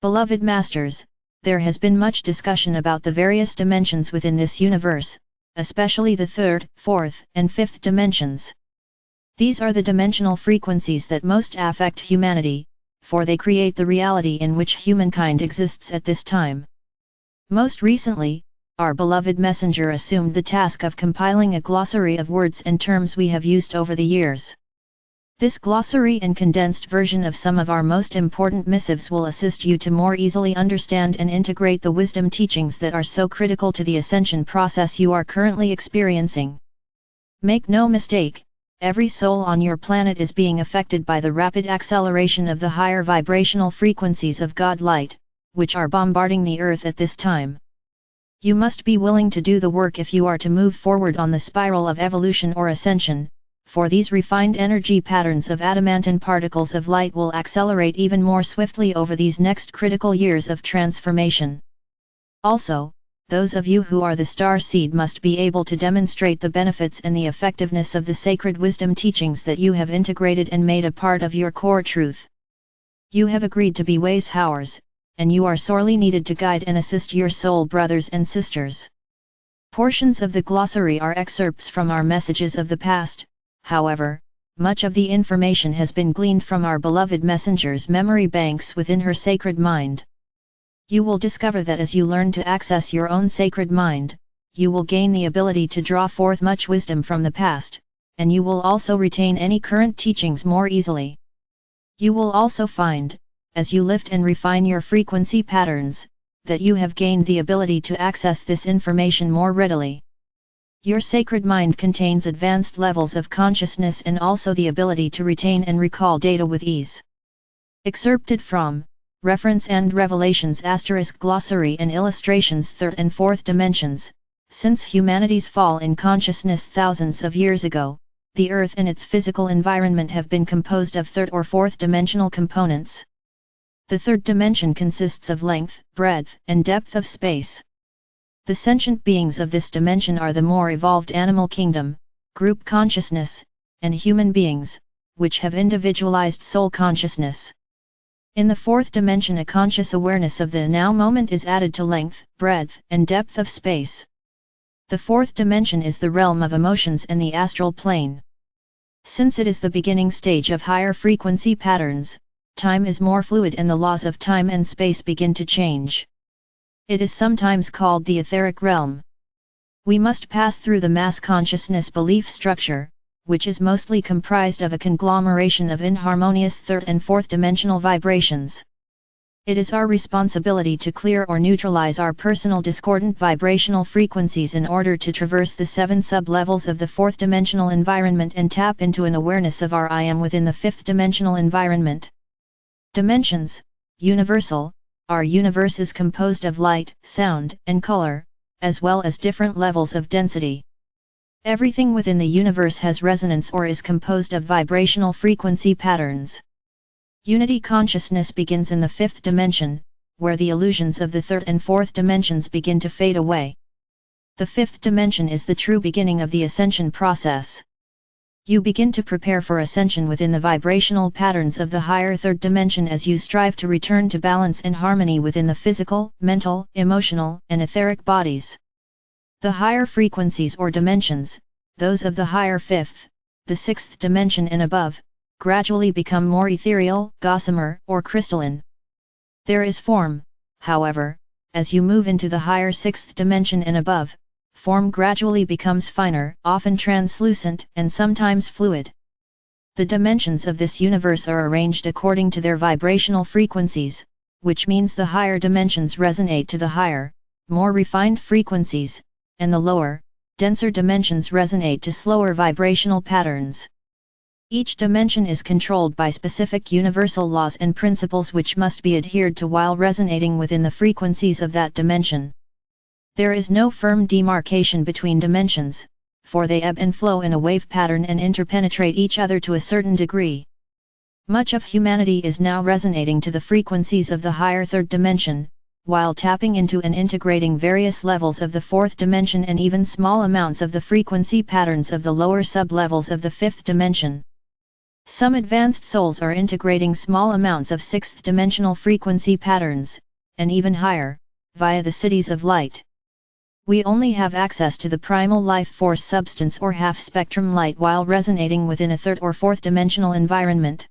Beloved Masters, there has been much discussion about the various dimensions within this universe, especially the third, fourth, and fifth dimensions. These are the dimensional frequencies that most affect humanity, for they create the reality in which humankind exists at this time. Most recently, our beloved messenger assumed the task of compiling a glossary of words and terms we have used over the years. This glossary and condensed version of some of our most important missives will assist you to more easily understand and integrate the wisdom teachings that are so critical to the ascension process you are currently experiencing. Make no mistake, every soul on your planet is being affected by the rapid acceleration of the higher vibrational frequencies of God Light, which are bombarding the earth at this time. You must be willing to do the work if you are to move forward on the spiral of evolution or ascension, for these refined energy patterns of adamantine particles of light will accelerate even more swiftly over these next critical years of transformation. Also, those of you who are the star seed must be able to demonstrate the benefits and the effectiveness of the sacred wisdom teachings that you have integrated and made a part of your core truth. You have agreed to be ways howers, and you are sorely needed to guide and assist your soul brothers and sisters. Portions of the glossary are excerpts from our messages of the past. However, much of the information has been gleaned from our beloved messenger's memory banks within her sacred mind. You will discover that as you learn to access your own sacred mind, you will gain the ability to draw forth much wisdom from the past, and you will also retain any current teachings more easily. You will also find, as you lift and refine your frequency patterns, that you have gained the ability to access this information more readily. Your sacred mind contains advanced levels of consciousness and also the ability to retain and recall data with ease. Excerpted from Reference and Revelations * Glossary and Illustrations Third and Fourth Dimensions. Since humanity's fall in consciousness thousands of years ago, the Earth and its physical environment have been composed of third or fourth dimensional components. The third dimension consists of length, breadth, and depth of space. The sentient beings of this dimension are the more evolved animal kingdom, group consciousness, and human beings, which have individualized soul consciousness. In the fourth dimension, a conscious awareness of the now moment is added to length, breadth, and depth of space. The fourth dimension is the realm of emotions and the astral plane. Since it is the beginning stage of higher frequency patterns, time is more fluid and the laws of time and space begin to change. It is sometimes called the etheric realm. We must pass through the mass consciousness belief structure, which is mostly comprised of a conglomeration of inharmonious third and fourth dimensional vibrations. It is our responsibility to clear or neutralize our personal discordant vibrational frequencies in order to traverse the 7 sub-levels of the fourth dimensional environment and tap into an awareness of our I am within the fifth dimensional environment. Dimensions, universal. Our universe is composed of light, sound, and color, as well as different levels of density. Everything within the universe has resonance or is composed of vibrational frequency patterns. Unity consciousness begins in the fifth dimension, where the illusions of the third and fourth dimensions begin to fade away. The fifth dimension is the true beginning of the ascension process. You begin to prepare for ascension within the vibrational patterns of the higher third dimension as you strive to return to balance and harmony within the physical, mental, emotional, and etheric bodies. The higher frequencies or dimensions, those of the higher fifth, the sixth dimension and above, gradually become more ethereal, gossamer, or crystalline. There is form, however, as you move into the higher sixth dimension and above. Form gradually becomes finer, often translucent, and sometimes fluid. The dimensions of this universe are arranged according to their vibrational frequencies, which means the higher dimensions resonate to the higher, more refined frequencies, and the lower, denser dimensions resonate to slower vibrational patterns. Each dimension is controlled by specific universal laws and principles which must be adhered to while resonating within the frequencies of that dimension. There is no firm demarcation between dimensions, for they ebb and flow in a wave pattern and interpenetrate each other to a certain degree. Much of humanity is now resonating to the frequencies of the higher third dimension, while tapping into and integrating various levels of the fourth dimension and even small amounts of the frequency patterns of the lower sub-levels of the fifth dimension. Some advanced souls are integrating small amounts of sixth-dimensional frequency patterns, and even higher, via the cities of light. We only have access to the primal life force substance or half-spectrum light while resonating within a third or fourth-dimensional environment.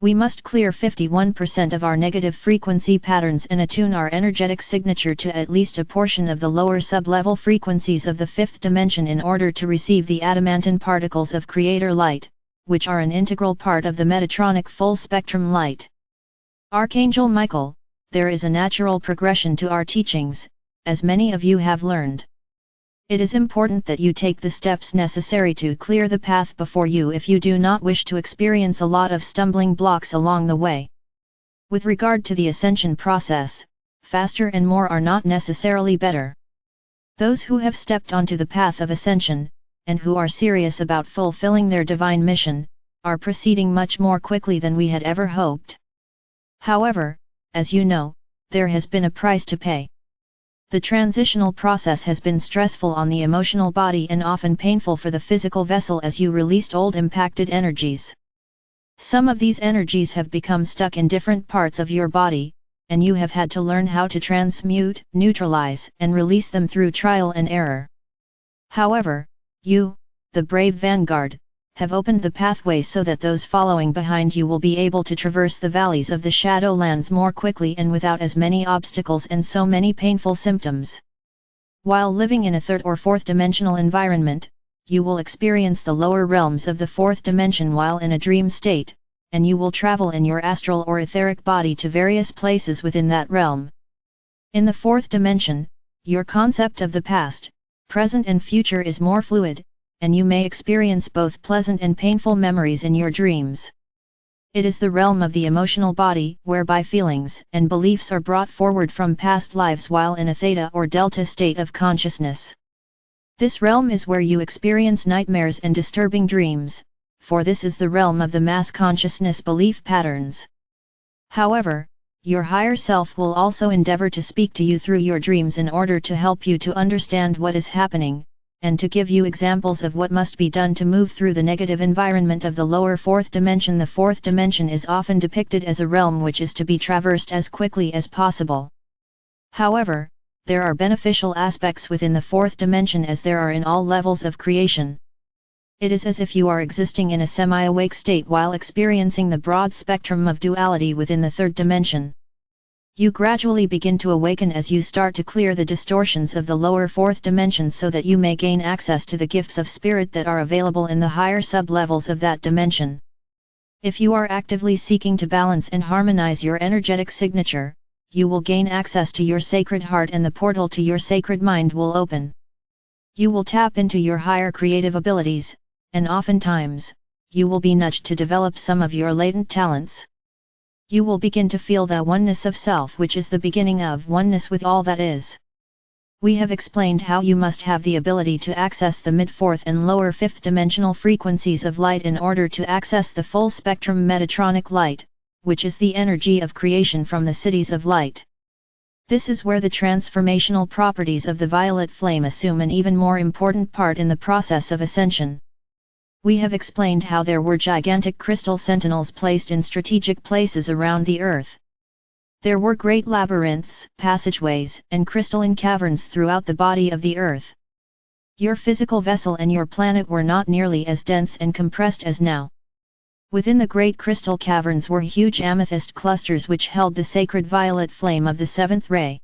We must clear 51% of our negative frequency patterns and attune our energetic signature to at least a portion of the lower sub-level frequencies of the fifth dimension in order to receive the adamantine particles of creator light, which are an integral part of the Metatronic full-spectrum light. Archangel Michael, there is a natural progression to our teachings, as many of you have learned. It is important that you take the steps necessary to clear the path before you if you do not wish to experience a lot of stumbling blocks along the way. With regard to the ascension process, faster and more are not necessarily better. Those who have stepped onto the path of ascension, and who are serious about fulfilling their divine mission, are proceeding much more quickly than we had ever hoped. However, as you know, there has been a price to pay. The transitional process has been stressful on the emotional body and often painful for the physical vessel as you released old impacted energies. Some of these energies have become stuck in different parts of your body, and you have had to learn how to transmute, neutralize, and release them through trial and error. However, you, the brave vanguard, have opened the pathway so that those following behind you will be able to traverse the valleys of the Shadowlands more quickly and without as many obstacles and so many painful symptoms. While living in a third or fourth dimensional environment, you will experience the lower realms of the fourth dimension while in a dream state, and you will travel in your astral or etheric body to various places within that realm. In the fourth dimension, your concept of the past, present and future is more fluid, and you may experience both pleasant and painful memories in your dreams. It is the realm of the emotional body, whereby feelings and beliefs are brought forward from past lives while in a theta or delta state of consciousness. This realm is where you experience nightmares and disturbing dreams, for this is the realm of the mass consciousness belief patterns. However, your higher self will also endeavor to speak to you through your dreams in order to help you to understand what is happening, and to give you examples of what must be done to move through the negative environment of the lower fourth dimension. The fourth dimension is often depicted as a realm which is to be traversed as quickly as possible. However, there are beneficial aspects within the fourth dimension as there are in all levels of creation. It is as if you are existing in a semi-awake state while experiencing the broad spectrum of duality within the third dimension. You gradually begin to awaken as you start to clear the distortions of the lower fourth dimension so that you may gain access to the gifts of spirit that are available in the higher sub-levels of that dimension. If you are actively seeking to balance and harmonize your energetic signature, you will gain access to your sacred heart and the portal to your sacred mind will open. You will tap into your higher creative abilities, and oftentimes, you will be nudged to develop some of your latent talents. You will begin to feel the oneness of self, which is the beginning of oneness with all that is. We have explained how you must have the ability to access the mid-fourth and lower fifth dimensional frequencies of light in order to access the full spectrum Metatronic light, which is the energy of creation from the cities of light. This is where the transformational properties of the violet flame assume an even more important part in the process of ascension. We have explained how there were gigantic crystal sentinels placed in strategic places around the earth. There were great labyrinths, passageways, and crystalline caverns throughout the body of the earth. Your physical vessel and your planet were not nearly as dense and compressed as now. Within the great crystal caverns were huge amethyst clusters which held the sacred violet flame of the seventh ray.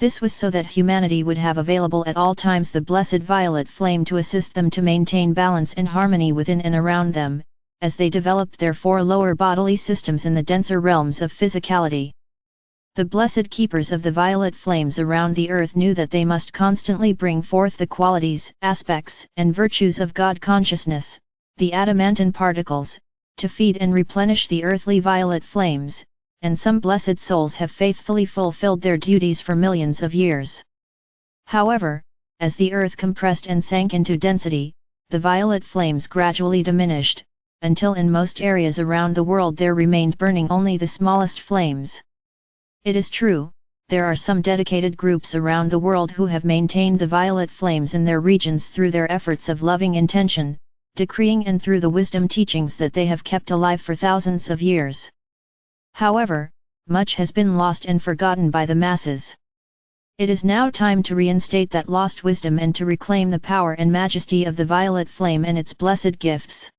This was so that humanity would have available at all times the blessed violet flame to assist them to maintain balance and harmony within and around them, as they developed their four lower bodily systems in the denser realms of physicality. The blessed keepers of the violet flames around the earth knew that they must constantly bring forth the qualities, aspects, and virtues of God consciousness, the adamantine particles, to feed and replenish the earthly violet flames, and some blessed souls have faithfully fulfilled their duties for millions of years. However, as the earth compressed and sank into density, the violet flames gradually diminished, until in most areas around the world there remained burning only the smallest flames. It is true, there are some dedicated groups around the world who have maintained the violet flames in their regions through their efforts of loving intention, decreeing and through the wisdom teachings that they have kept alive for thousands of years. However, much has been lost and forgotten by the masses. It is now time to reinstate that lost wisdom and to reclaim the power and majesty of the violet flame and its blessed gifts.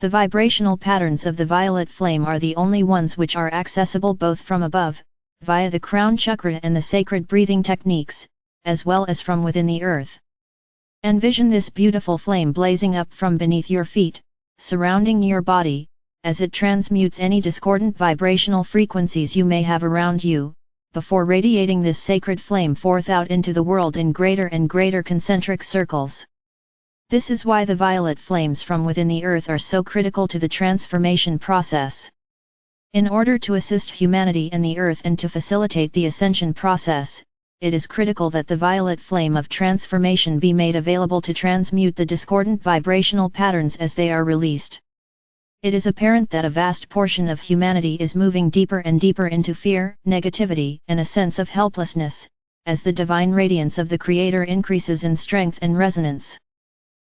The vibrational patterns of the violet flame are the only ones which are accessible both from above, via the crown chakra and the sacred breathing techniques, as well as from within the earth. Envision this beautiful flame blazing up from beneath your feet, surrounding your body, as it transmutes any discordant vibrational frequencies you may have around you, before radiating this sacred flame forth out into the world in greater and greater concentric circles. This is why the violet flames from within the earth are so critical to the transformation process. In order to assist humanity and the earth and to facilitate the ascension process, it is critical that the violet flame of transformation be made available to transmute the discordant vibrational patterns as they are released. It is apparent that a vast portion of humanity is moving deeper and deeper into fear, negativity, and a sense of helplessness, as the divine radiance of the Creator increases in strength and resonance.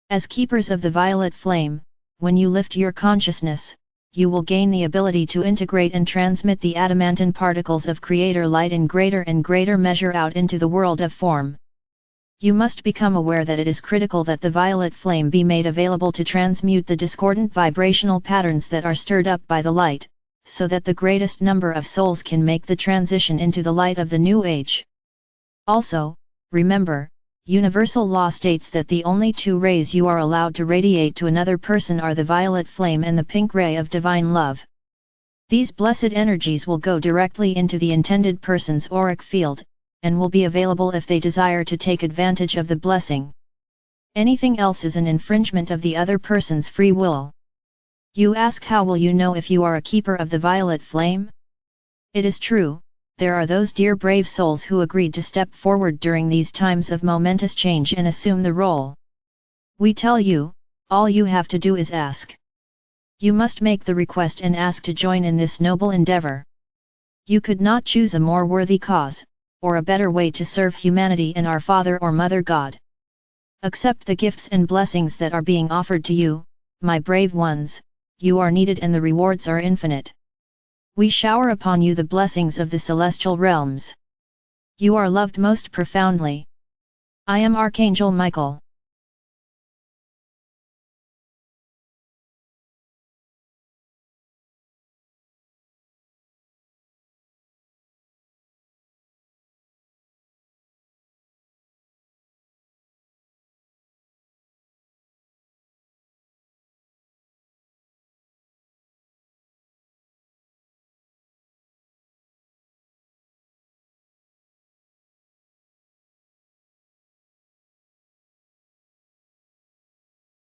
As keepers of the violet flame, when you lift your consciousness, you will gain the ability to integrate and transmit the adamantine particles of Creator light in greater and greater measure out into the world of form. You must become aware that it is critical that the violet flame be made available to transmute the discordant vibrational patterns that are stirred up by the light, so that the greatest number of souls can make the transition into the light of the new age. Also, remember, universal law states that the only two rays you are allowed to radiate to another person are the violet flame and the pink ray of divine love. These blessed energies will go directly into the intended person's auric field, and will be available if they desire to take advantage of the blessing. Anything else is an infringement of the other person's free will. You ask, how will you know if you are a keeper of the violet flame? It is true. There are those dear brave souls who agreed to step forward during these times of momentous change and assume the role. We tell you, all you have to do is ask. You must make the request and ask to join in this noble endeavor. You could not choose a more worthy cause, or a better way to serve humanity and our Father or Mother God. Accept the gifts and blessings that are being offered to you, my brave ones. You are needed and the rewards are infinite. We shower upon you the blessings of the celestial realms. You are loved most profoundly. I am Archangel Michael.